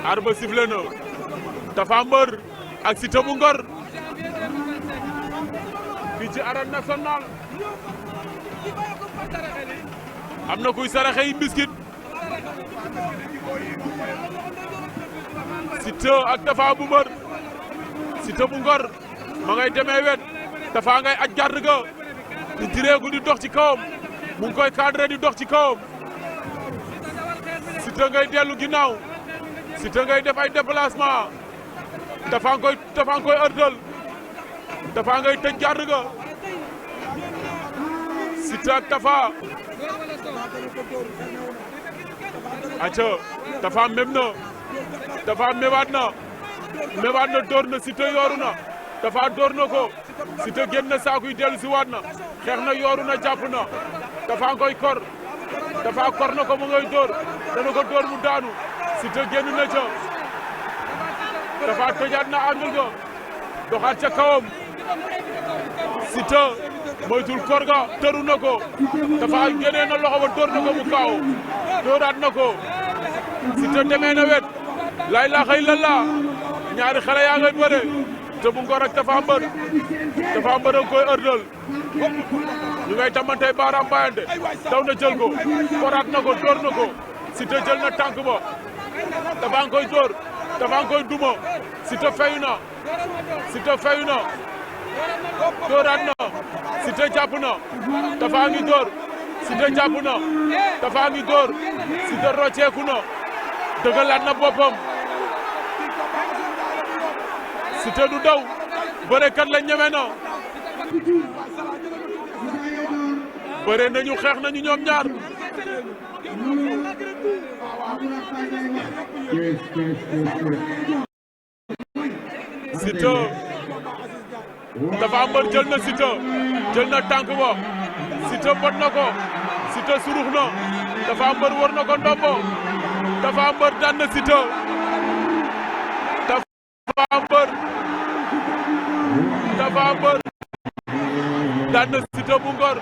arba sifflé na Tapha Mbeur ak Siteu bu Ngor fii ci arène nationale am na kuy saraxe yi biscuit Siteu ak Tapha bu Mbeur Siteu bu Ngor ma ngay demee wet Tapha ngay aj garde ga di direegu di dox ci kawam mu ngi koy cadré di dox ci kawam Siteu ngay dellu ginnaaw Siteu ngay def ay déplacement Tapha nga koy ërdal Tapha ngay tëj garde ga Siteu ak Tapha aca Tapha mem na Tapha mébaat na door na Siteu yooru na Tapha door na ko Siteu génn na saakuy dellu si waat na xeex na yooru na jàpp na Tapha koy kor Tapha kor na ko mu ngay door dana ko door mu daanu Siteu génn na ca Tapha tojaat na angle ga doxaat ca kawam Siteu moytul kor ga tëru na ko Tapha génnee na loxo ba door na ko mu kaaw dooraat na ko Siteu demee na wet lay la xëy la la ñaari xale yaa ngay bëre te bu Ngor ak Tapha Mbeur Tapha Mbeur a koy ërdal ñu ngay tamantey baaraam bayante daw na jël ko koraat na ko door na ko Siteu jël na tànk ba Tapha nga koy door Tapha nga koy duma Siteu fayu na dooraat na Siteu jàpp na Tapha ngi door Siteu jàpp na Tapha ngi door Siteu rocceeku na dëggalaat na boppam Siteu du daw bërekat la ñeme na bëre nañu xeex nañu ñoom ñaar Siteu Tapha Mbeur jël na Siteu jël na tànk ba Siteu bot na ko Siteu surux na Tapha Mbeur war na ko ndombo Tapha Mbeur daan na Siteu Tapha Mbeur daan na Siteu bu Ngor